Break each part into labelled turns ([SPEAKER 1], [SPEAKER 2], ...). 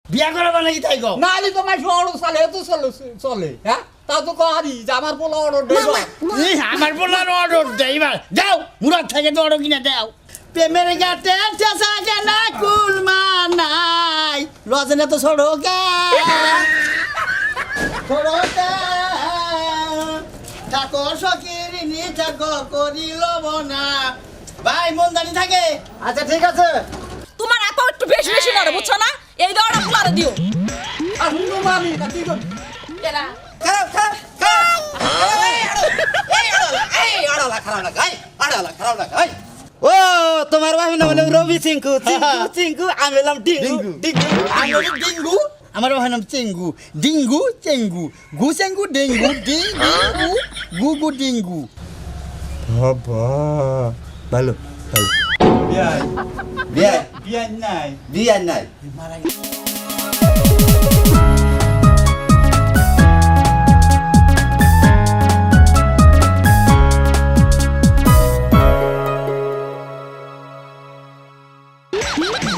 [SPEAKER 1] বিয়া করাবা নাকি তাই কও
[SPEAKER 2] না হলে তোমার অর্ডার চলে তো চলে হ্যাঁ তাও তো কহারি যে আমার পোলা অর্ডার দেবো
[SPEAKER 1] আমার বলার অর্ডার দেইবা যাও মুরাদ থেকে তো অর্ডার কিনা দাও প্রেমের গাতে চেঁচা কেনা কুল মানাই রজনে তো সড়কে সড়কে থাকো সকির নি থাকো করিল না ভাই মন জানি থাকে
[SPEAKER 2] আচ্ছা ঠিক আছে
[SPEAKER 3] তোমার এত একটু বেশি বেশি নড়ে বুঝছো না এই দড়টা ফুলারে দিও
[SPEAKER 2] আর হুনো মামি না কি কর
[SPEAKER 3] এরা
[SPEAKER 1] খাও খাও খাও ও তোমার ভাই নাম হলো রবি চিঙ্কু চিঙ্কু আমি হলাম ডিঙ্গু ডিঙ্গু আমি হলাম ডিঙ্গু আমার ভাই নাম চিঙ্গু ডিঙ্গু চেঙ্গু গু চেঙ্গু ডিঙ্গু ডিঙ্গু গু গু ডিঙ্গু বাবা ভালো ভালো
[SPEAKER 2] বিয়াই
[SPEAKER 1] বিয়াই
[SPEAKER 2] বিয়াই নাই
[SPEAKER 1] বিয়াই নাই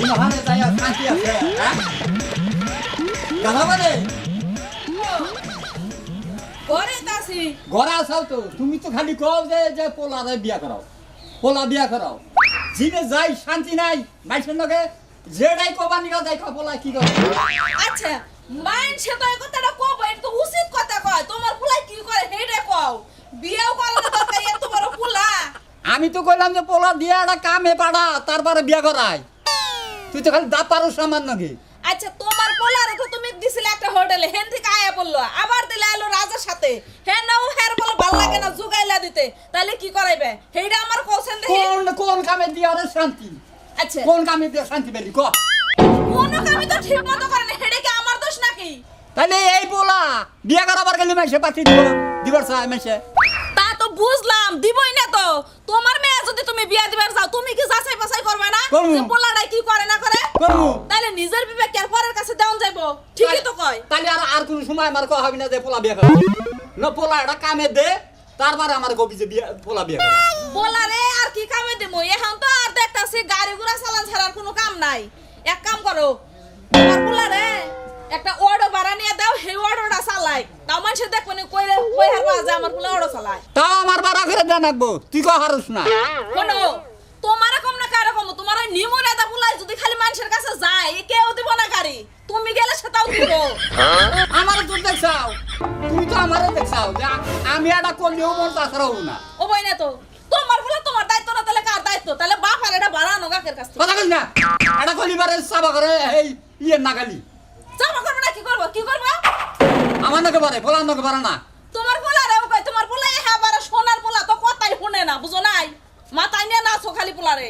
[SPEAKER 2] ইনহানে যায় শান্তি আছে হ্যাঁ কথা বলে
[SPEAKER 3] ঘরে তাসি
[SPEAKER 2] ঘরে আসাও তো তুমি তো খালি কও যে পোলারে বিয়া করাও পোলা বিয়া করাও জিনে যাই শান্তি নাই মাইছেন লগে যেটাই কবানি গা যাই পোলা কি করে
[SPEAKER 3] আচ্ছা মাইন সে তো এই কথাটা কব এটা তো উচিত কথা কয় তোমার ফুলাই কি করে হেডে কও বিয়েও করে না দরকার এত বড় ফুলা
[SPEAKER 2] আমি তো কইলাম যে পোলা দিয়া একটা কামে পাড়া তারপরে বিয়া করাই তুই তো খালি দা পারো সামান্য নাকি
[SPEAKER 3] আচ্ছা তোমার পোলারে তো তুমি দিছিলে একটা হোটেলে হেন থেকে আয়া বললো আবার দিলে আলো রাজার সাথে হ্যাঁ নাও হ্যার বল ভাল লাগে না জুগাইলা দিতে তাহলে কি করাইবে হেইডা আমার কোশ্চেন দেখি
[SPEAKER 2] কোন কামে দিয়া রে শান্তি
[SPEAKER 3] আচ্ছা
[SPEAKER 2] কোন কামে দিয়া শান্তি পেলি ক
[SPEAKER 3] কোন কামি তো ঠিক মতো করে না হেডে কি আমার দোষ নাকি
[SPEAKER 2] তাহলে এই পোলা বিয়া করাবার গেলে মাসে পাঠি দিবার চাই মাসে
[SPEAKER 3] তা তো বুঝলাম দিবই না তো তোমার মেয়ে যদি তুমি বিয়া দিবার যাও তুমি কি যাচাই বাছাই করবে না
[SPEAKER 2] করবো।
[SPEAKER 3] যে পোলাটাই কি করে না করে
[SPEAKER 2] করবো।
[SPEAKER 3] তাহলে নিজের বিবেক আর পরের কাছে দেওয়া যাইবো ঠিকই তো কয়
[SPEAKER 2] তাহলে আর কোন সময় আমার কহ হবে না যে পোলা বিয়া করা না পোলা এটা কামে দে তারপরে আমার কবি যে পোলা বিয়া করা
[SPEAKER 3] পোলারে আর কি কামে দেবো এখন তো আর দেখতাছি গাড়ি ঘোড়া চালান ছাড়ার কোনো কাম নাই এক কাম করো তোমার পোলারে একটা অর্ডার ভাড়া নিয়ে দাও সেই অর্ডারটা চালাই তাও মানুষে দেখবো না কই হারবা যে আমার পোলা অর্ডার চালায়
[SPEAKER 2] তাও আমার বাড়া করে দেন রাখবো তুই কহ হারুস না
[SPEAKER 3] শোনো তোমার কম না কারো কম তোমার ওই নিমুরাদা পোলাই যদি খালি মানুষের কাছে যায় কেউ দিব না গাড়ি তুমি গেলে সেটাও দিব
[SPEAKER 2] আমার তো দেখছাও তুই তো আমারে দেখছাও যে আমি এটা করলেও মন তাছাড়াও না
[SPEAKER 3] ও বই না তো তোমার বলে তোমার দায়িত্ব না তাহলে কার দায়িত্ব তাহলে বাপ আর এটা বাড়ানো কাকের কাছ থেকে
[SPEAKER 2] কথা কই না এটা কলিবারে সাবা করে এই ইয়ে নাগালি
[SPEAKER 3] জামা করবে না কি করবো কি করবো
[SPEAKER 2] আমার নাকে পারে পোলা নাকে পারে না
[SPEAKER 3] তোমার পোলা রে কই তোমার পোলা হ্যাঁ বারে সোনার পোলা তো কথাই শুনে না বুঝো নাই মাথায় নিয়ে নাচো খালি পোলা রে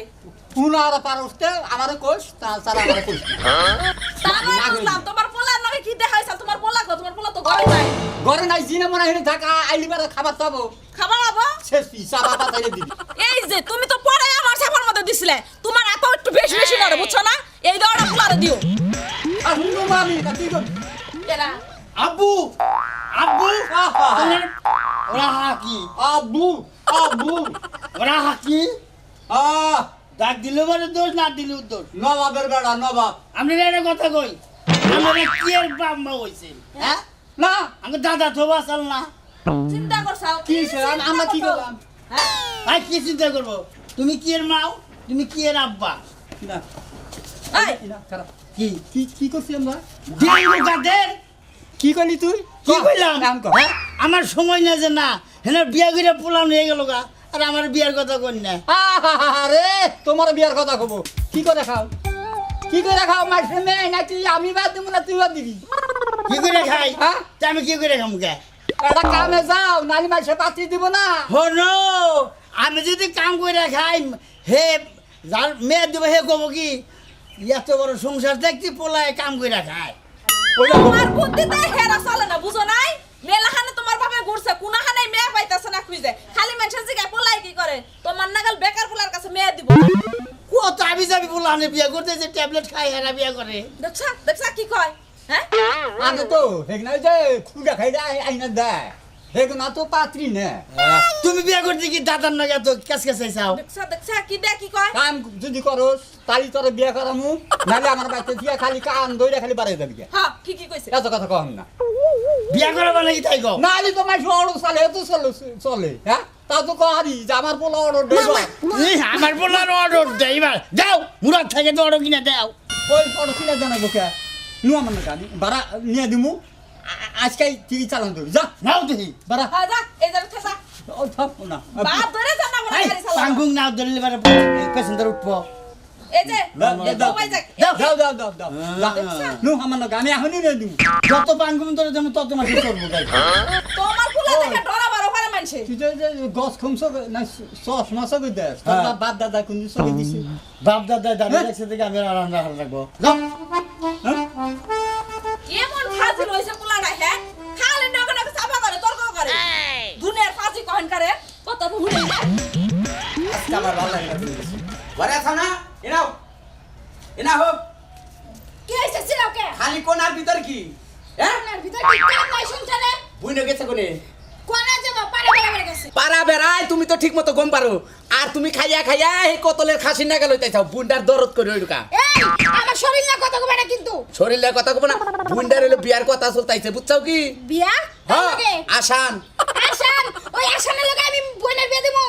[SPEAKER 2] পুনা আর পারস্তে আমারে কোষ তাছাড়া আমারে কোষ
[SPEAKER 3] তারপরে বুঝলাম তোমার পোলার নামে কি দেখাইছা তোমার পোলা কো তোমার পোলা তো ঘরে নাই
[SPEAKER 2] ঘরে নাই জিনে মনে হেনে থাকা আইলিবারে খাবার পাবো
[SPEAKER 3] খাবার আবো
[SPEAKER 2] শেষ সাবা পাতাইলে দিবি
[SPEAKER 3] এই যে তুমি তো পরে আমার ছাপার মধ্যে দিছিলে তোমার এত একটু বেশি বেশি নড়ে বুঝছো না এই দড়া পোলারে দিও
[SPEAKER 2] আর হুনো মামি না তুই কর
[SPEAKER 3] এরা
[SPEAKER 1] আব্বু আব্বু ওরা হাকি
[SPEAKER 2] আব্বু আব্বু
[SPEAKER 1] ওরা হাকি
[SPEAKER 2] আহ
[SPEAKER 1] ডাক দিলে বলে দোষ না দিলে দোষ
[SPEAKER 2] নবাবের বেড়া নবাব
[SPEAKER 1] আপনি একটা কথা কই আমরা কি এর বাম্মা হইছে হ্যাঁ
[SPEAKER 2] না
[SPEAKER 1] আমার দাদা তো বাসাল না
[SPEAKER 3] চিন্তা করছাও
[SPEAKER 2] কি সে আমরা কি করলাম
[SPEAKER 3] হ্যাঁ
[SPEAKER 1] ভাই কি চিন্তা করবো তুমি কি এর মাও তুমি কি এর আব্বা
[SPEAKER 2] না
[SPEAKER 3] এই
[SPEAKER 2] না খারাপ
[SPEAKER 1] কি
[SPEAKER 2] কি কি করছি আমরা
[SPEAKER 1] ডিঙ্গু কাদের
[SPEAKER 2] কি করলি তুই
[SPEAKER 1] কি কইলাম
[SPEAKER 2] নাম কর
[SPEAKER 1] হ্যাঁ? আমার সময় না যে না হেনার বিয়া করে পোলাম হয়ে গেল গা আর আমার বিয়ার কথা কই না
[SPEAKER 2] আরে তোমার বিয়ার কথা কব কি করে খাও কি করে খাও মাসে মেয়ে নাকি আমি বাদ দিব না তুই বাদ দিবি
[SPEAKER 1] কি করে খাই
[SPEAKER 2] হ্যাঁ
[SPEAKER 1] তা আমি কি করে খাম গে
[SPEAKER 2] এটা কামে যাও নানি মাসে পাতি দিব না
[SPEAKER 1] হনো আমি যদি কাম করে খাই হে যার মেয়ে দিব হে কব কি এত বড় সংসার দেখছি পোলায় কাম করে খায়
[SPEAKER 3] তোমার বুদ্ধিতে হেরা চলে না বুঝো নাই মেলাখানে তোমার বাপে ঘুরছে কোনাখানে মেয়ে পাইতাছে না খুঁজে খালি মানুষের জিগায় পোলাই কি করে তোমার নাগাল বেকার পোলার কাছে মেয়ে দিব
[SPEAKER 1] কত আবি যাবি পোলানে বিয়া করতে যে ট্যাবলেট খাই হেরা বিয়া করে
[SPEAKER 3] দেখছা কি কয় হ্যাঁ
[SPEAKER 2] আগে তো হেগনা যে খুঁজা খাই যায় আইনা দেয় হেগুনা তো পাত্রী নে
[SPEAKER 1] তুমি বিয়া করতে কি দাদার নাকি এত কাছ কাছে চাও
[SPEAKER 3] দেখছা কি দে কি কয়
[SPEAKER 2] কাম যদি করস তালি তোর বিয়া করামু নালে আমার বাড়িতে দিয়া খালি কান দইরা খালি বাড়াই যাবি গে
[SPEAKER 3] হ্যাঁ ঠিকই কইছে
[SPEAKER 2] এত কথা কম না
[SPEAKER 1] বিয়া করাবা নাকি তাই কও
[SPEAKER 2] নালে তো মাইস অড় চলে এত চলে হ্যাঁ তাও তো কহারি যে আমার পোলা অর্ডার দেব
[SPEAKER 1] আমার বলার অর্ডার দেইবা যাও মুরাদ থেকে তো অর্ডার কিনা দাও
[SPEAKER 2] ওই অর্ডার কিনা জানাবো কে নু আমার না গাড়ি ভাড়া নিয়ে দিমু আজকাই টিভি চালান দেবি যা
[SPEAKER 1] নাও দেখি
[SPEAKER 2] ভাড়া
[SPEAKER 3] হ্যাঁ যা এই যাবে ঠেসা
[SPEAKER 2] ও থাক না
[SPEAKER 3] বাপ ধরে জানা বলে
[SPEAKER 1] এই
[SPEAKER 3] গাড়ি চালাও
[SPEAKER 1] পাঙ্গুং নাও ধরলে বারে প্যাসেঞ্জার উঠবো
[SPEAKER 3] এই যে সবাই যাক
[SPEAKER 2] দাও নু আমার না গাড়ি এখনই নিয়ে দিমু
[SPEAKER 1] যত পাঙ্গুং ধরে যেমন তত মাসে করবো গাড়ি
[SPEAKER 3] তোমার ফুলা থেকে ডরা বারো করে মানছে
[SPEAKER 2] তুই যে গছ খুমছ না সস মাছ কই দেস তোর বাপ দাদা কোন দিন সকে দিছি
[SPEAKER 1] বাপ দাদা দাঁড়িয়ে রাখছে দেখে আমি আর রান্না রাখবো যাও
[SPEAKER 3] এমন ফাজিল হইছে পোলাটা হ্যাঁ খালি নগর নগর চাপা করে তর্ক করে দুনিয়ার ফাজি কহেন করে কত তো ভুলে
[SPEAKER 2] আমার ভালো লাগে
[SPEAKER 4] ঘরে আছো না এনা হোক
[SPEAKER 3] কি হইছে সিরাওকে
[SPEAKER 4] খালি কোনার ভিতর কি হ্যাঁ
[SPEAKER 3] আপনার ভিতর কি কাম নাই শুনছ না
[SPEAKER 4] বুইনে গেছে কোনে
[SPEAKER 3] কোনা যাব পারে পারে গেছে
[SPEAKER 4] পারা বেড়াই তুমি তো ঠিক মতো গম পারো আর তুমি খাইয়া খাইয়া এই কতলের খাসি না গেল তাইছাও বুন্ডার দরদ করে ওইডুকা
[SPEAKER 3] এই আমার শরীর না কথা কবে না কিন্তু
[SPEAKER 4] শরীরের কথা কব না বুন্ডার হলো বিয়ার কথা চলতাইছে বুঝছাও কি
[SPEAKER 3] বিয়া
[SPEAKER 4] হ্যাঁ
[SPEAKER 3] লাগে
[SPEAKER 4] আসান
[SPEAKER 3] আসান ওই আসানের লগে আমি বোনের বিয়ে দেবো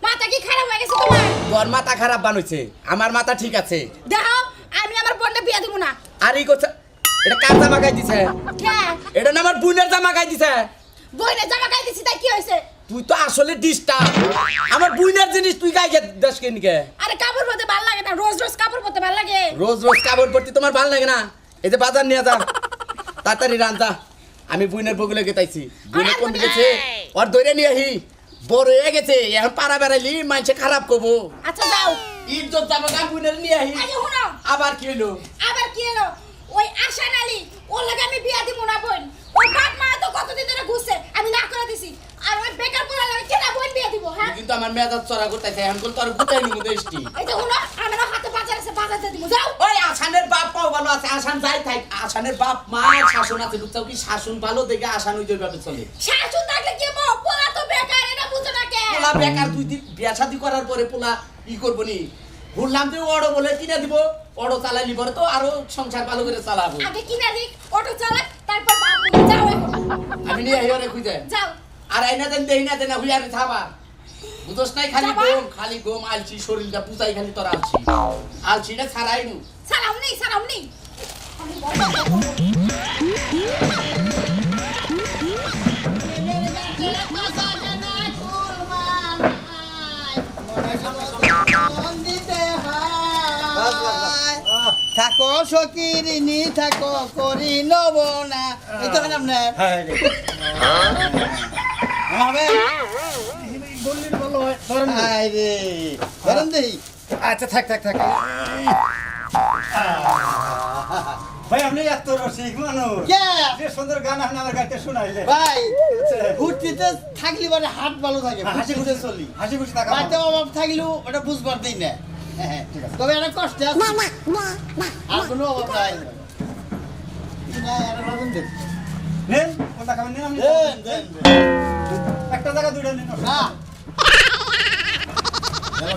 [SPEAKER 3] মাথা কি খারাপ হয়ে গেছে তোমার
[SPEAKER 4] তোর মাথা খারাপ বানাইছে আমার মাথা ঠিক আছে
[SPEAKER 3] দেখো আমি আমার বোনের বিয়ে দেবো না
[SPEAKER 4] আর এই কথা এটা কার জামা গাই দিছে
[SPEAKER 3] কে
[SPEAKER 4] এটা না আমার বুনের জামা গাই দিছে
[SPEAKER 3] বোনের জামা গাই দিছি তাই কি হইছে
[SPEAKER 4] তুই তো আসলে ডিস্টার্ব আমার বুনের জিনিস তুই গাই দেশ কেনকে
[SPEAKER 3] আরে কাপড় পরতে ভালো লাগে না রোজ রোজ কাপড় পরতে ভালো লাগে
[SPEAKER 4] রোজ রোজ কাপড় পরতে তোমার ভালো লাগে না এই যে বাজার নিয়ে যা তাড়াতাড়ি রান্তা আমি বুইনের বগুলে গেতাইছি বুইনে কোন দিকেছে ওর ধরে নিয়ে আহি বড় হয়ে গেছে এখন পাড়া বেড়াইলি মানুষে খারাপ করবো
[SPEAKER 3] আচ্ছা যাও
[SPEAKER 4] ইজ্জত যাবো গা বুইনের নিয়ে আহি
[SPEAKER 3] আরে শুনো
[SPEAKER 4] আবার কি হলো
[SPEAKER 3] আবার কি হলো ওই আশান আলী ওর লাগে আমি বিয়া দিব না বোন ওর বাপ মা তো কতদিন ধরে ঘুরছে আমি না করে দিছি আর ওই বেকার পোলা লাগে কেনা বোন বিয়া দিব হ্যাঁ
[SPEAKER 4] কিন্তু আমার মেজাজ চড়া করতেছে এখন কোন তোর গুতাই নিব দেশটি
[SPEAKER 3] এই যে শুনো আমার হাতে বাজার আছে বাজারতে দিব যাও
[SPEAKER 4] ওই আসানের বাপ পাও ভালো আছে আসান যাই থাক আসানের বাপ মা শাসন আছে বুঝছাও কি শাসন ভালো দেখে আসান ওই যেভাবে চলে
[SPEAKER 3] শাশুন থাকলে কি বউ পোলা তো বেকার এটা বুঝো না কে
[SPEAKER 4] পোলা বেকার দুই দিন বিয়া শাদি করার পরে পোলা ই করবো নি বললাম তুই অটো বলে কিনে দিব অটো চালাইলি পরে তো আরো সংসার ভালো করে চালাবো
[SPEAKER 3] আগে কিনা দিক অটো চালাক তারপর বাপ বলে যাও এখন
[SPEAKER 4] আমি নিয়ে হিয়ারে খুঁজে
[SPEAKER 3] যাও
[SPEAKER 4] আর আইনা দেন দেই না দেন হুইয়ারে থাবা বুঝছ নাই খালি গম আলছি শরীরটা পুচাই খালি তোর আলছিটা ছাড়াই নু
[SPEAKER 3] সালাম নেই আমি
[SPEAKER 1] থাকো সকিরিনি থাকো করি নব না এই তো নাম না হবে
[SPEAKER 2] বললির ভালো হয় ধরেন
[SPEAKER 1] আরে ধরেন দেই
[SPEAKER 2] আচ্ছা থাক ভাই আপনি এত রসিক মানুষ
[SPEAKER 1] কে
[SPEAKER 2] যে সুন্দর গান আপনি আমার গাইতে শোনাইলে
[SPEAKER 1] ভাই ঘুরতে থাকলি মানে হাত ভালো থাকে হাসি খুশি চলি
[SPEAKER 2] হাসি খুশি থাকা
[SPEAKER 1] বাড়িতে অভাব থাকলেও ওটা বুঝবার দিই না তবে একটা কষ্ট আছে আর কোনো অভাব নাই না আর ভাবুন দেন
[SPEAKER 2] নেন কোনটা খাবেন নেন আপনি
[SPEAKER 1] দেন
[SPEAKER 2] একটা জায়গা দুইটা নেন
[SPEAKER 1] না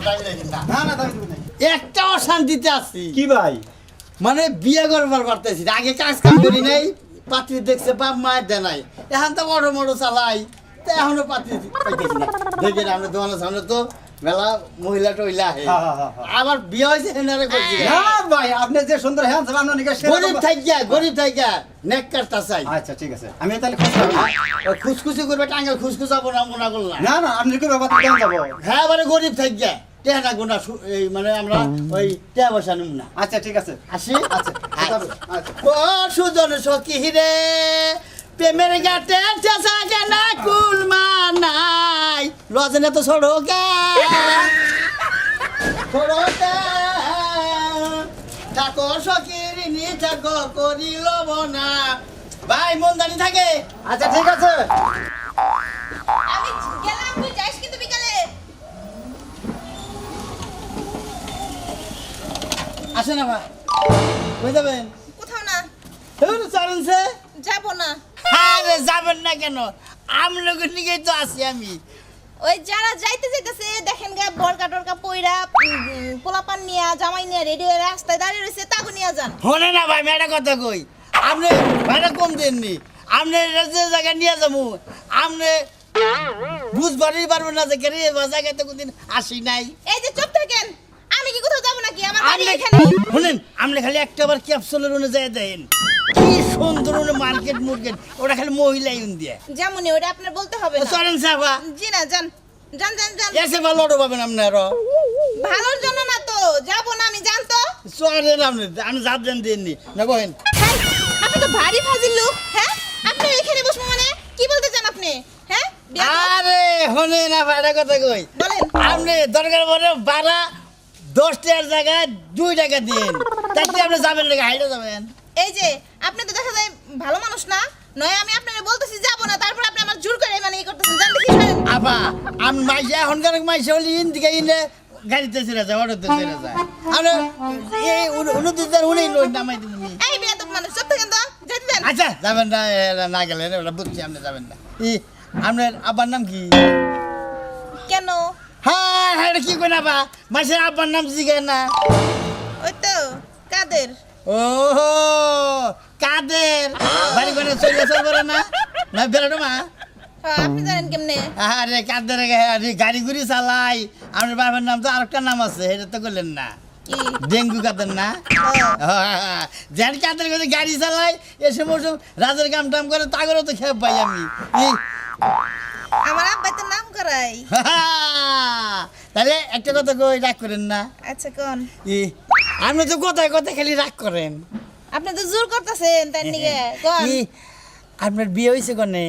[SPEAKER 1] দাবি রাখেন না
[SPEAKER 2] না দাবি দিবেন না
[SPEAKER 1] একটা অশান্তিতে আছি
[SPEAKER 2] কি ভাই
[SPEAKER 1] মানে বিয়ে করবার পারতেছি না। আগে কাজ কাম করি নাই পাত্রী দেখছে বাপ মায়ের দেয় নাই এখন তো বড় বড় চালাই তো এখনো পাত্রী পাইতেছি না দেখেন আমরা দোকানের সামনে তো মেলা মহিলা টইলা আহে
[SPEAKER 2] হ্যাঁ।
[SPEAKER 1] আবার বিয়ে হয়েছে হেনারে করছি
[SPEAKER 2] না ভাই আপনি যে সুন্দর হ্যাঁ আপনার নিকে
[SPEAKER 1] গরিব থাইকা নেক কাটতা চাই
[SPEAKER 2] আচ্ছা ঠিক আছে আমি তাহলে খোঁজ করব
[SPEAKER 1] খুশখুশি করবে টাঙ্গাল খুশখুশাবো না মনে করলাম
[SPEAKER 2] না আপনি কি বাবা দাম যাব
[SPEAKER 1] হ্যাঁ এবারে গরিব থাইকা টেহা গুণা মানে আমরা ওই টেহা বসা নিব না
[SPEAKER 2] আচ্ছা ঠিক আছে
[SPEAKER 1] আসি
[SPEAKER 2] আচ্ছা
[SPEAKER 1] সুজন সখী রে প্রেমের গাতে চেষা কেনা কুল মানাই রজনে তো সড়কে থাকো সখীর নি থাকো করি লব না ভাই মনদানি থাকে
[SPEAKER 2] আচ্ছা ঠিক আছে
[SPEAKER 3] আমি গেলাম তুই যাস কিন্তু বিকালে
[SPEAKER 1] আসে না ভাই কই যাবেন
[SPEAKER 3] কোথাও না
[SPEAKER 1] চালছে
[SPEAKER 3] যাব না
[SPEAKER 1] আরে যাবেন না কেন আমলোকের নিকেই তো আছি আমি।
[SPEAKER 5] ওই যারা যাইতে যাইতেছে দেখেন গা বরকা টরকা পইরা পোলাপান নিয়া জামাই নিয়া রেডি হয়ে রাস্তায় দাঁড়িয়ে রয়েছে তাকে নিয়ে যান।
[SPEAKER 1] হনে না ভাই, আমি একটা কথা কই, আপনি ভাড়া কম দেননি, আপনি যে জায়গায় নিয়ে যাবো আপনি বুঝবারই পারবেন না যে কেরে জায়গায় তো কোনদিন আসি নাই।
[SPEAKER 5] এই যে চুপ থাকেন, আমি কি কোথাও যাবো নাকি? আমার বাড়ি
[SPEAKER 1] আপনি
[SPEAKER 5] এখানে।
[SPEAKER 1] শুনেন, আপনি খালি একটা বার ক্যাপসুলের উনি যায় দেন, কি সুন্দর উনি মার্কেট মুর্কেট, ওটা খালি মহিলাই উন দিয়ে।
[SPEAKER 5] যেমনই ওটা আপনার বলতে হবে না।
[SPEAKER 1] চলেন সাফা,
[SPEAKER 5] জি না, যান যান যান যান।
[SPEAKER 1] এসে ভালো অটো পাবেন আপনারও।
[SPEAKER 5] ভালোর জন্য না তো যাবো না আমি, জানতো।
[SPEAKER 1] চলেন আপনি যাবেন দেননি না বহেন।
[SPEAKER 5] হ্যাঁ, আপনি তো ভারী ফাজিল লোক। হ্যাঁ, আপনি এখানে বসবো মানে কি বলতে চান আপনি? হ্যাঁ, বিয়া তো-
[SPEAKER 1] আরে হনে না ভাড়া কথা কই,
[SPEAKER 5] বলেন।
[SPEAKER 1] আপনি দরকার পড়ে ভাড়া 10 টাকার জায়গায় 2 টাকা দিন, তাতে আপনি যাবেন নাকি হাইটে যাবেন?
[SPEAKER 5] এই যে আপনি তো দেখা যায় ভালো মানুষ না, নয় আমি আপনাকে বলতেছি যাবো না, তারপর আপনি আমার জোর করে মানে ই করতেছেন। জান দেখি সরেন।
[SPEAKER 1] আপা আমি মাইসে এখনকার মাইসে হলে ইন দিকে ইনে গাড়িতে ছেড়ে যায়, অটোতে ছেড়ে যায়। আমরা এই উনদিন উনি নামাই দিন।
[SPEAKER 5] এই বিয়া তো মানুষ চুপ থাকেন তো, যেতে দেন।
[SPEAKER 1] আচ্ছা যাবেন না, না গেলে ওটা বুঝছি আপনি যাবেন না। আপনার আব্বার নাম কি?
[SPEAKER 5] কেন?
[SPEAKER 1] হ্যাঁ হ্যাঁ, এটা কি কই না বা মাসের আব্বার নাম জিজ্ঞেস না।
[SPEAKER 5] ওই তো কাদের।
[SPEAKER 1] ও কাদের বাড়ি করে চলে চলবে না, না বেরোটো মা।
[SPEAKER 5] হ্যাঁ, আপনি জানেন কেমনে?
[SPEAKER 1] আরে কাদের গাড়ি গুড়ি চালাই, আপনার বাবার নাম তো আরেকটা নাম আছে, এটা তো করলেন না।
[SPEAKER 5] কি?
[SPEAKER 1] ডেঙ্গু কাদের না? যেন কাদের কাছে গাড়ি চালাই এসে মৌসুম রাজের কাম টাম করে, তাগরও তো খেয়ে পাই আমি।
[SPEAKER 5] আমার আব্বাই তো নাম করাই।
[SPEAKER 1] তাহলে একটা কথা কই, রাগ করেন না।
[SPEAKER 5] আচ্ছা কোন?
[SPEAKER 1] আপনি তো কোথায় কোথায় খালি রাগ করেন।
[SPEAKER 5] আপনি তো জোর করতেছেন তার নিকে। কোন?
[SPEAKER 1] আপনার বিয়ে হয়েছে কনে?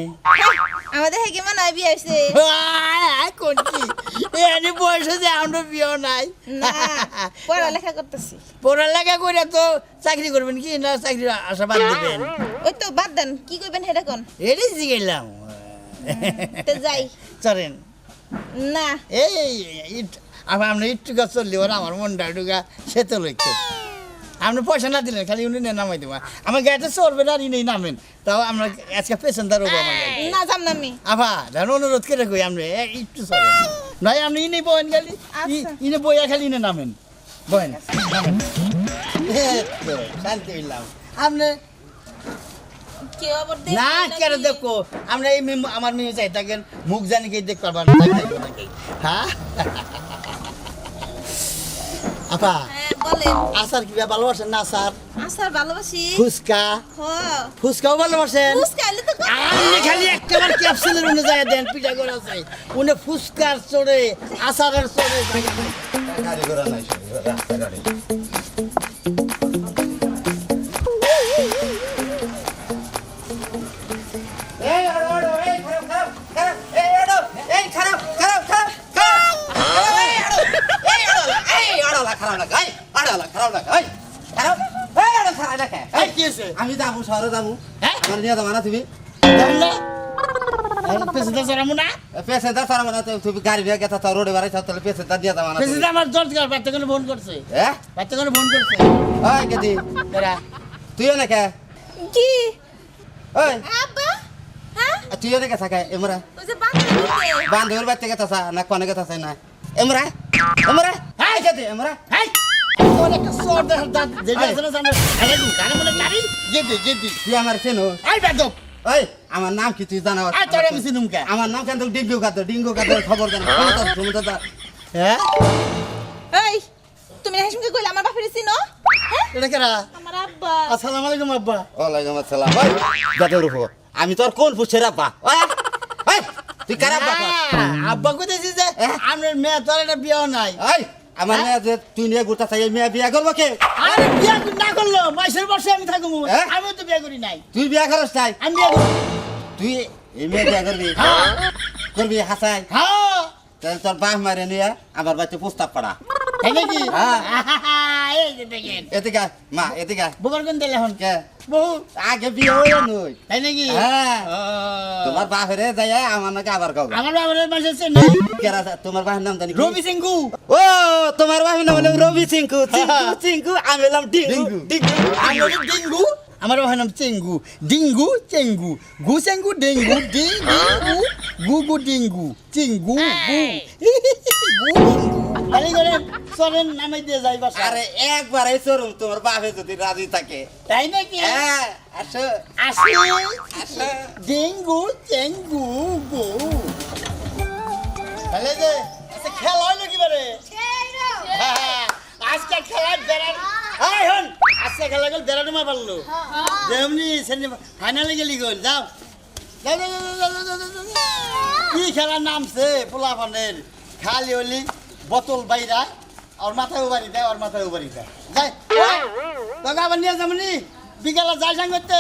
[SPEAKER 5] আমাদের হেগে মনে হয় বিয়ে হয়েছে।
[SPEAKER 1] কোন কি এনে বয়স হয়েছে, আমরা বিয়েও নাই।
[SPEAKER 5] না, পড়ালেখা করতেছি।
[SPEAKER 1] পড়ালেখা করে তো চাকরি করবেন কি না, চাকরি আশা বাদ দিবেন?
[SPEAKER 5] ওই তো বাদ দেন, কি করবেন সেটা কোন?
[SPEAKER 1] এটাই জিগাইলাম।
[SPEAKER 5] তো যাই।
[SPEAKER 1] চলেন
[SPEAKER 5] না,
[SPEAKER 1] আপনি একটু গাছ চললি ওরা আমার মনটা ঢুকা সে তো লইছে। আপনি পয়সা না দিলেন, খালি উনি নামাই দেবো, আমার গাড়িতে চলবে না, আর ইনেই নামেন, তাও আমরা আজকে পেছনদার হবো আমার গাড়ি।
[SPEAKER 5] না যাম না আমি।
[SPEAKER 1] আভা ধর অনুরোধ করে কই, আপনি একটু চলেন, নয় আপনি ইনে বহেন খালি,
[SPEAKER 5] আচ্ছা।
[SPEAKER 1] ইনে বইয়া খালি ইনে নামেন, বহেন নামেন। শান্তি হইলাম। আপনি
[SPEAKER 5] কি আবার
[SPEAKER 1] না কেন দেখো, আমরা এই আমার মেয়ে চাই থাকেন, মুখ জানি কে দেখতে পারবেন নাকি? হ্যাঁ আপা,
[SPEAKER 5] হ্যাঁ বলেন।
[SPEAKER 1] আচার কি ভালোবাসেন না? আচার
[SPEAKER 5] আসার ভালোবাসি।
[SPEAKER 1] ফুচকা,
[SPEAKER 5] হ,
[SPEAKER 1] ফুচকাও ভালোবাসেন?
[SPEAKER 5] ফুসকা হইলে তো কথা।
[SPEAKER 1] আপনি খালি একটাবার ক্যাপসুলের উনি যায় দেন, পিঠা করে আছে উনি ফুচকার চড়ে আচারের চড়ে
[SPEAKER 6] গাড়ি ঘোড়া নাই, রাস্তা গাড়ি।
[SPEAKER 1] এই কি হয়েছে?
[SPEAKER 6] আমি যাবো শহরে যাবো,
[SPEAKER 1] হ্যাঁ?
[SPEAKER 6] আমার নিয়ে যাবো না তুমি?
[SPEAKER 1] জানেন না? পেছনে চড়াবো না,
[SPEAKER 6] পেছেন্টার ছাড়া মানে তুমি গাড়ি দিয়ে গেছো তো রোডে বাড়াইছো, তাহলে পেছেন্টার দিয়ে যাবো না তুমি?
[SPEAKER 1] পেছনে আমার জল গাল বাচ্চা কোনো ফোন করছে,
[SPEAKER 6] হ্যাঁ?
[SPEAKER 1] বাচ্চা কোনো ফোন করছে।
[SPEAKER 6] ওই কেদি,
[SPEAKER 1] এরা
[SPEAKER 6] তুইও না কে?
[SPEAKER 5] কি?
[SPEAKER 6] ওই
[SPEAKER 5] আব্বা? হ্যাঁ?
[SPEAKER 6] তুইও না কে থাকে এমরা?
[SPEAKER 5] ওই যে বান্ধবী।
[SPEAKER 6] বান্ধবের বাড়িতে গেছে না কোনে গেছে না এমরা? এমরা? হাই কেদি এমরা?
[SPEAKER 1] হেই, তোর একটা চোর দেখার দাঁত যেটা আছে না সামনে, হেলে দু গানে মনে গাড়ি গেদি গেদি।
[SPEAKER 6] তুই আমার চেনো?
[SPEAKER 1] আই বেদব,
[SPEAKER 6] ওই আমার নাম কি তুই জানো?
[SPEAKER 1] আই তোর আমি চিনুম কে?
[SPEAKER 6] আমার নাম কেন ডিঙ্গু কাদ খবর জানো?
[SPEAKER 1] হ্যাঁ,
[SPEAKER 5] এই তুমি হাসিমকে কইলা আমার বাপের চিনো? হ্যাঁ?
[SPEAKER 1] এটা কেরা?
[SPEAKER 5] আমার আব্বা।
[SPEAKER 1] আসসালামু আলাইকুম আব্বা।
[SPEAKER 6] ওয়ালাইকুম আসসালাম। ওই যাতে রূপ আমি তোর কোন পুছের আব্বা? ওই ওই তুই কার আব্বা?
[SPEAKER 1] না, আব্বা কইতেছি যে আপনার মেয়ে তোর একটা বিয়েও নাই।
[SPEAKER 6] ওই আমার মেয়ে যে তুই নিয়ে ঘুরতে চাই, এই মেয়ে বিয়ে করবো কে?
[SPEAKER 1] আরে বিয়ে না করলো মাসের বর্ষে আমি থাকবো,
[SPEAKER 6] হ্যাঁ?
[SPEAKER 1] আমিও তো বিয়ে করি নাই।
[SPEAKER 6] তুই বিয়ে করস চাই?
[SPEAKER 1] আমি বিয়ে করি।
[SPEAKER 6] তুই এই মেয়ে বিয়ে করবি? করবি হাসাই?
[SPEAKER 1] হ্যাঁ,
[SPEAKER 6] তাহলে তোর বাপ মারে নিয়ে আমার বাড়িতে প্রস্তাব পড়া।
[SPEAKER 1] তাই নাকি?
[SPEAKER 6] হ্যাঁ।
[SPEAKER 1] এই যে দেখেন,
[SPEAKER 6] এদিকে আয়, মা এদিকে আয়।
[SPEAKER 1] বুবার কোন দিলে এখন?
[SPEAKER 6] কে?
[SPEAKER 1] বহু,
[SPEAKER 6] আগে বিয়ে হইল নই।
[SPEAKER 1] তাই নাকি?
[SPEAKER 6] হ্যাঁ।
[SPEAKER 1] ও,
[SPEAKER 6] তোমার বাপেরে যাই আমার নাকি আবার গাও।
[SPEAKER 1] আমার বাবার মাসে চেনে
[SPEAKER 6] কেরা তোমার বাপের নাম জানি কি?
[SPEAKER 1] রবি সিংহু।
[SPEAKER 6] ও তোমার বাপের নাম হলো রবি সিংকু। চিঙ্কু চিঙ্কু আমি হলাম ডিঙ্গু
[SPEAKER 1] ডিঙ্গু।
[SPEAKER 6] ডিঙ্গু।
[SPEAKER 1] আমি হলো ডিঙ্গু, আমার বাবার নাম চেঙ্গু ডিঙ্গু চেঙ্গু গু চেঙ্গু ডেঙ্গু ডিঙ্গু গু গু ডিঙ্গু চিঙ্গু গু তাহলে করে চলেন নামে দিয়ে যাই বাসা
[SPEAKER 6] আরে একবারে চরম তোমার বাপে যদি রাজি থাকে
[SPEAKER 1] তাই নাকি
[SPEAKER 6] হ্যাঁ আসো
[SPEAKER 1] আসি
[SPEAKER 6] আসো
[SPEAKER 1] ডেঙ্গু চেঙ্গু গু তাহলে যে আচ্ছা খেলা হয় নাকি বারে আজকে খেলা বেড়ার হাই হন আজকে খেলা গেল বেড়ানো মা পারলো যেমনি ফাইনালে গেলি গল যাও যাও, যাও, যাও, যাও, যাও, যাও, যাও, যাও। কি খেলার নামছে পোলা পানের খালি হলি বোতল বাইরা আর মাথায় উবারি দেয় আর মাথায় উবারি দেয় যাই তোকে আবার নিয়ে যাবনি বিকালে যাই সাংগতে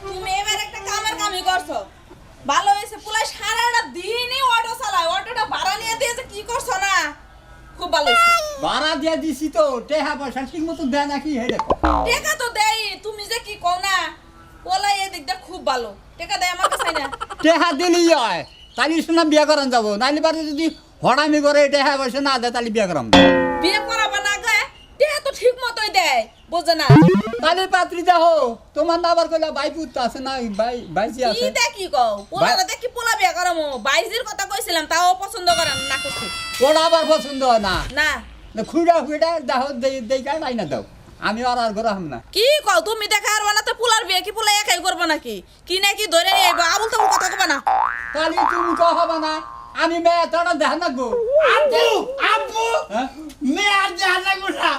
[SPEAKER 3] তুমি এবার একটা কামের কামই করছো ভালো হয়েছে পুলাই সারাটা দিনই অটো চালায় অটোটা ভাড়া নিয়ে দিয়েছে কি করছো না খুব ভালো হয়েছে
[SPEAKER 2] ভাড়া দিয়ে দিছি তো টেহা পয়সা ঠিক মতো দেয় নাকি হে দেখো
[SPEAKER 3] টেকা তো দেই তুমি যে কি কও না ওলাই এই দিকটা খুব ভালো টেকা দেয় আমার কাছে না
[SPEAKER 2] টেহা দিলেই হয় তাহলে শোনা বিয়া করান যাবো নাইলে বাড়ি যদি হড়ামি করে টেহা পয়সা না দেয় তাহলে বিয়া করাম
[SPEAKER 3] বিয়ে করাবা না গে টেকা তো ঠিক মতোই দেয় বোঝে না
[SPEAKER 2] তাহলে পাত্রী দেখো তোমার না আবার কইলা ভাই পুত আছে না ভাই ভাইজি
[SPEAKER 3] কি
[SPEAKER 2] আছে
[SPEAKER 3] দেখি কও পোলারা দেখি পোলা বিয়ে করামো বাইজির কথা কইছিলাম তাও পছন্দ করেন না করছি
[SPEAKER 2] ওরা আবার পছন্দ হয় না
[SPEAKER 3] না
[SPEAKER 2] খুঁড়া খুঁড়া দেখো দেই কার নাই না দাও আমি আর ঘরে হাম না
[SPEAKER 3] কি কও তুমি দেখা আর বানাতে পোলার বিয়ে কি পোলা একাই করবে নাকি কি নাকি ধরে নিয়ে আইবা আবুল তো কথা কবে না
[SPEAKER 2] তাহলে তুমি কহ হবে না আমি মেয়ে তোরা দেখ না গো
[SPEAKER 1] আব্বু আব্বু
[SPEAKER 2] হ্যাঁ?
[SPEAKER 1] মেয়ে আর জানা গোটা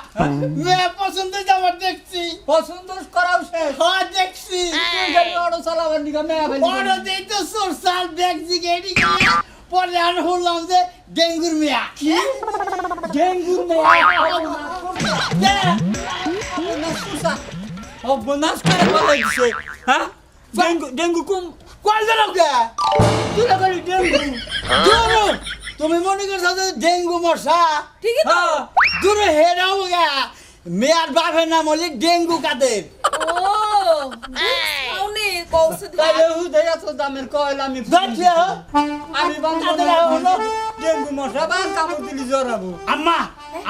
[SPEAKER 1] মেয়ে পছন্দ আমার দেখছি
[SPEAKER 2] পছন্দ করাও শেষ
[SPEAKER 1] হ্যাঁ দেখছি
[SPEAKER 2] তুই যদি অটো চালাবার নিকা মেয়ে
[SPEAKER 1] বড় দেই তো সোরসাল ব্যাগ জিগেড়ি গিয়ে পরে আর হলাম যে ডেঙ্গুর মেয়া
[SPEAKER 2] ডেঙ্গুর অবনাশ করে বলে দিছে হ্যাঁ ডেঙ্গু কুম
[SPEAKER 1] কয় জানো কে
[SPEAKER 2] তুই করি ডেঙ্গু
[SPEAKER 1] দূর তুমি মনে করছো যে ডেঙ্গু মশা
[SPEAKER 3] ঠিকই তো
[SPEAKER 2] হ্যাঁ
[SPEAKER 1] দূর হেরাও গা মেয়ার বাপের নাম হলি ডেঙ্গু কাদের
[SPEAKER 3] ও আউনি কৌছে
[SPEAKER 2] তাহলে হুদয় এত দামের কয়লা আমি
[SPEAKER 1] দেখলে
[SPEAKER 2] আমি বান্ধব ডেঙ্গু মশা বান কামড় দিলি জড়াবো
[SPEAKER 1] আম্মা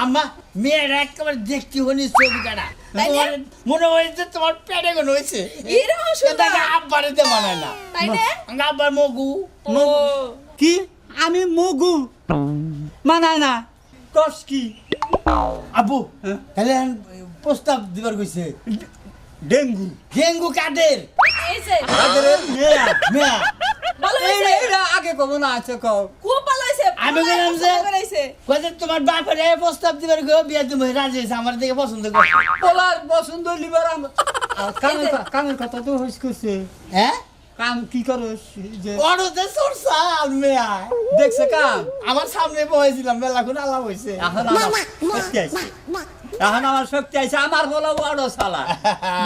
[SPEAKER 1] আম্মা মেয়ের একেবারে দেখতে হনি ছবি কাটা
[SPEAKER 3] তাই না?
[SPEAKER 1] মনে হয়েছে তোমার পেটে কোন হয়েছে
[SPEAKER 3] এরকম সুন্দর
[SPEAKER 1] আব্বারেতে মানায় না
[SPEAKER 3] তাই না
[SPEAKER 1] আব্বার মগু
[SPEAKER 3] ও
[SPEAKER 2] কি আমি মগু মানায় না কস কি
[SPEAKER 1] আব্বু
[SPEAKER 2] হ্যাঁ?
[SPEAKER 1] তাহলে প্রস্তাব দিবার কইছে
[SPEAKER 2] ডেঙ্গু
[SPEAKER 1] ডেঙ্গু কাদের
[SPEAKER 3] এই যে
[SPEAKER 2] মেয়া
[SPEAKER 1] মেয়া
[SPEAKER 3] ভালো হয়েছে
[SPEAKER 2] এইটা আগে কব না আছে কও
[SPEAKER 3] খুব ভালো হয়েছে
[SPEAKER 1] আমি বললাম যে
[SPEAKER 3] করেছে
[SPEAKER 1] কইছে তোমার বাপের এই প্রস্তাব দিবার গো বিয়া তুমি রাজি হইছে আমার দিকে পছন্দ করছে
[SPEAKER 2] পোলার পছন্দ লিবার কামের কথা তো হইস করছে
[SPEAKER 1] হ্যাঁ
[SPEAKER 2] কাম কি করস যে
[SPEAKER 1] বড়তে সরসা মেয়া
[SPEAKER 2] দেখছে কাম
[SPEAKER 1] আমার সামনে বসেছিলাম মেলাক্ষণ আলাপ হয়েছে
[SPEAKER 2] এখন আমার শক্তি আইছে এখন আমার শক্তি আইছে আমার বলা বড় শালা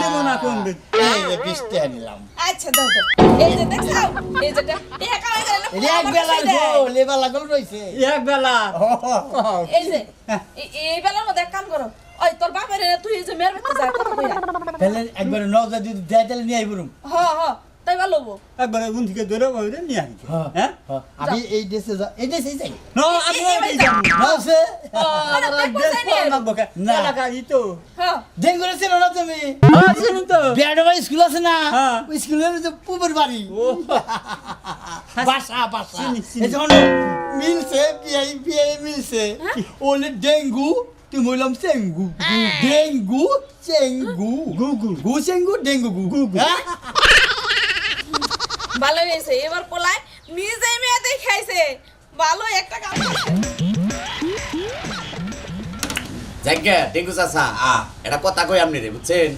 [SPEAKER 2] দেব না কোন দিন
[SPEAKER 1] এই যে 20 টাকা নিলাম
[SPEAKER 3] আচ্ছা দাও দাও এই যে দেখছো এই যে টাকা কামাই করে না
[SPEAKER 1] এক বেলার গো লেবার লাগল রইছে
[SPEAKER 2] এক বেলা
[SPEAKER 3] এই যে এই বেলার মধ্যে এক কাম করো ওই তোর বাপের তুই এই যে মেয়ের বাড়িতে যা কথা কইরা
[SPEAKER 1] তাহলে একবার নজর যদি দেয় তাহলে নিয়ে আইবরুম
[SPEAKER 3] হ হ তাই ভালো হবো
[SPEAKER 2] একবারে উন থেকে ধরে বইরে নিয়ে আসি হ্যাঁ
[SPEAKER 1] আমি এই দেশে এই দেশেই যাই
[SPEAKER 2] নো আমি এই যাবো
[SPEAKER 1] নসে
[SPEAKER 2] না লাগাই তো
[SPEAKER 3] হ্যাঁ
[SPEAKER 1] ডেঙ্গুরে ছিল না তুমি
[SPEAKER 2] আছেন তো
[SPEAKER 1] বিয়াডবা স্কুল আছে না
[SPEAKER 2] হ্যাঁ।
[SPEAKER 1] ওই স্কুলের যে পুবের বাড়ি
[SPEAKER 2] ও
[SPEAKER 1] বাসা বাসা
[SPEAKER 2] চিনি, চিনি।
[SPEAKER 1] এই যখন মিলছে বিয়ে মিলছে ওলে ডেঙ্গু তুমি বললাম চেঙ্গু ডেঙ্গু চেঙ্গু
[SPEAKER 2] গুগু
[SPEAKER 1] গু চেঙ্গু ডেঙ্গু গু গু
[SPEAKER 3] ভালো হয়েছে এবার পোলায় নিজে মেয়েতে খাইছে ভালো একটা কাম করছে।
[SPEAKER 4] জায়গা ডেঙ্গু চাচা এটা কথা কই আপনি রে বুঝছেন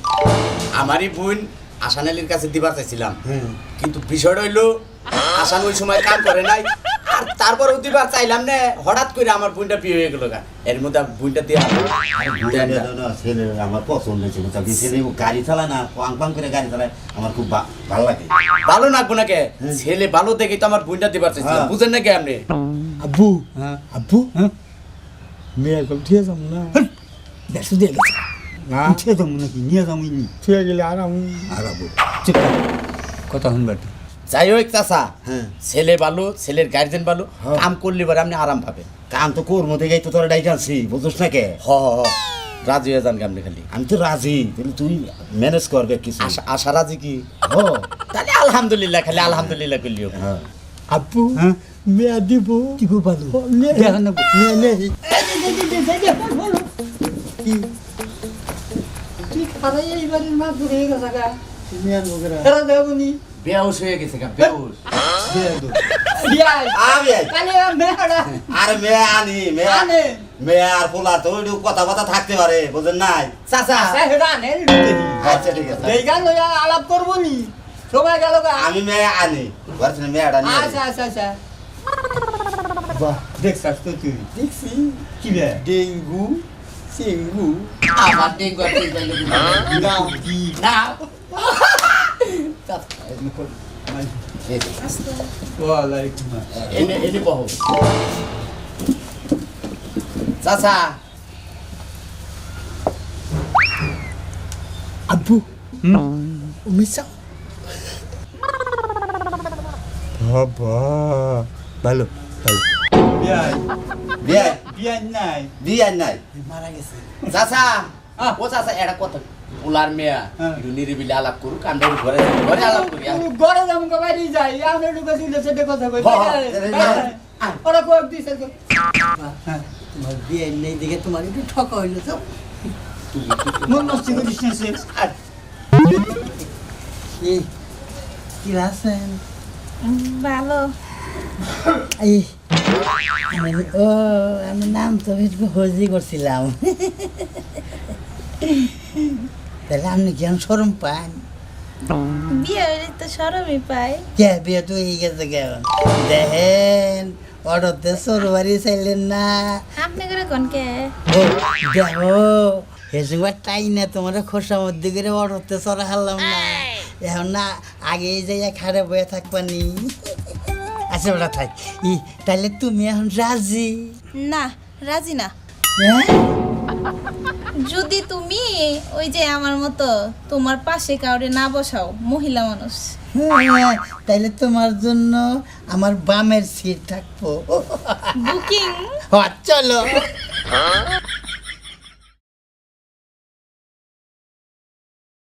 [SPEAKER 4] আমারই বোন আসান আলীর কাছে দিবার চাইছিলাম কিন্তু বিষয়টা হইলো আসান ওই সময় কাম করে নাই আর তারপরেও দিবার চাইলাম না হঠাৎ করে আমার বোনটা বিয়ে হয়ে গেল এর মধ্যে আমি বোনটা দিয়ে
[SPEAKER 6] ছেলে আমার পছন্দ হয়েছে বুঝলি ছেলে গাড়ি চালায় না পাং পাং করে গাড়ি চালায় আমার খুব ভালো লাগে
[SPEAKER 4] ভালো লাগবো নাকি ছেলে ভালো দেখে তো আমার বোনটা দিবার চাইছিলাম
[SPEAKER 6] হ্যাঁ।
[SPEAKER 4] বুঝেন নাকি আপনি
[SPEAKER 1] আব্বু
[SPEAKER 2] হ্যাঁ
[SPEAKER 1] আব্বু
[SPEAKER 2] হ্যাঁ
[SPEAKER 1] মেয়ে গল ঠিক আছে না
[SPEAKER 2] দেখছো দিয়ে গেছে
[SPEAKER 1] না
[SPEAKER 2] উঠে যাবো নাকি নিয়ে যাবো নি
[SPEAKER 1] ঠিক গেলে আর আমি
[SPEAKER 2] আর আবু চুপ কর। কথা শুনবার
[SPEAKER 4] যাই হোক চাচা
[SPEAKER 6] হ্যাঁ
[SPEAKER 4] ছেলে ভালো ছেলের গার্জেন ভালো
[SPEAKER 6] হ্যাঁ।
[SPEAKER 4] কাম করলে পরে আপনি আরাম পাবেন
[SPEAKER 6] কাম তো করবো দেখেই তো তোরা ডাইকে আনছি বুঝছিস না কে
[SPEAKER 4] হ হ, হ। রাজি হয়ে যান কেমনি খালি
[SPEAKER 6] আমি তো রাজি তাহলে তুই ম্যানেজ করবে কিছু
[SPEAKER 4] আশা রাজি কি
[SPEAKER 6] ও
[SPEAKER 4] তাহলে আলহামদুলিল্লাহ খালি আলহামদুলিল্লাহ করলিও
[SPEAKER 6] হ্যাঁ
[SPEAKER 2] আব্বু
[SPEAKER 1] হ্যাঁ?
[SPEAKER 2] মেয়া দিব
[SPEAKER 1] দিব ভালো
[SPEAKER 2] দেখেন না তুই খারাই এইবারের মা ঘুরে গেছে গা এরা দেবনি
[SPEAKER 4] বেউস হয়ে গেছে গা বেউস
[SPEAKER 2] বিয়াই
[SPEAKER 6] আমি আই।
[SPEAKER 2] কালে মেয়াড়া
[SPEAKER 6] আরে মেয়ে আনি মেয়ে
[SPEAKER 2] আনে
[SPEAKER 6] মেয়ে আর পোলা তো ওই কথা কথা থাকতে পারে বুঝেন নাই
[SPEAKER 4] চাচা
[SPEAKER 2] সেটা আনে লুটে দি
[SPEAKER 6] আচ্ছা ঠিক আছে
[SPEAKER 2] এই গান লইয়া আলাপ করবো নি সময় গেল গা
[SPEAKER 6] আমি মেয়ে আনি ঘরে থেকে মেয়েটা নিয়ে
[SPEAKER 2] আচ্ছা আচ্ছা আচ্ছা বাহ দেখছাস তো তুই দেখছি কি বে
[SPEAKER 1] ডেঙ্গু চিঙ্গু
[SPEAKER 4] আমার ডেঙ্গু আর ঠিক পাইলো কি
[SPEAKER 2] না কি
[SPEAKER 4] না
[SPEAKER 2] ওয়ালাইকুম
[SPEAKER 4] এনে এনে বহো চাচা
[SPEAKER 1] আব্বু উমিসা বাবা ভালো ভালো
[SPEAKER 2] বিয়াই
[SPEAKER 6] বিয়ে
[SPEAKER 2] বিয়াই নাই
[SPEAKER 6] বিয়ে নাই
[SPEAKER 1] মারা গেছে
[SPEAKER 4] চাচা ও চাচা এটা কত উলার মেয়া
[SPEAKER 2] হ্যাঁ।
[SPEAKER 4] একটু নিরিবিলি আলাপ করুক আমরা ঘরে ঘরে আলাপ করি আর।
[SPEAKER 2] গড়ে যেমন বাইরে যাই আমি ঢুকে দিলে সেটা কথা কই
[SPEAKER 6] হ্যাঁ,
[SPEAKER 2] ওরা কয়েক দিছে তো
[SPEAKER 1] তোমার বিয়ে নেই দেখে তোমার একটু ঠকা হইলো তো
[SPEAKER 2] মন নষ্ট করিস না সে
[SPEAKER 4] আর
[SPEAKER 1] কি আছেন
[SPEAKER 5] ভালো
[SPEAKER 1] এই ও আমি নাম তো একটু হজি করছিলাম তাহলে আপনি কি আমি সরম পান
[SPEAKER 5] বিয়ে হইলে তো সরমই পাই
[SPEAKER 1] কে বিয়ে তো এই গেছে কেমন দেখেন অর্ডারতে সরু বাড়ি চাইলেন না
[SPEAKER 5] আপনি করে কোন কে
[SPEAKER 1] ও দেখো হেসুবার টাই না তোমার খোসার মধ্যে করে অর্ডারতে চড়া হারলাম না এখন না আগে যাইয়া খারে বয়ে থাকবানি আচ্ছা ওটা থাক তাহলে তুমি এখন রাজি
[SPEAKER 5] না রাজি না
[SPEAKER 1] হ্যাঁ
[SPEAKER 5] যদি তুমি ওই যে আমার মতো তোমার পাশে কাউরে না বসাও মহিলা মানুষ
[SPEAKER 1] হ্যাঁ, তাইলে তোমার জন্য আমার বামের সিট থাকবো
[SPEAKER 5] বুকিং
[SPEAKER 1] চলো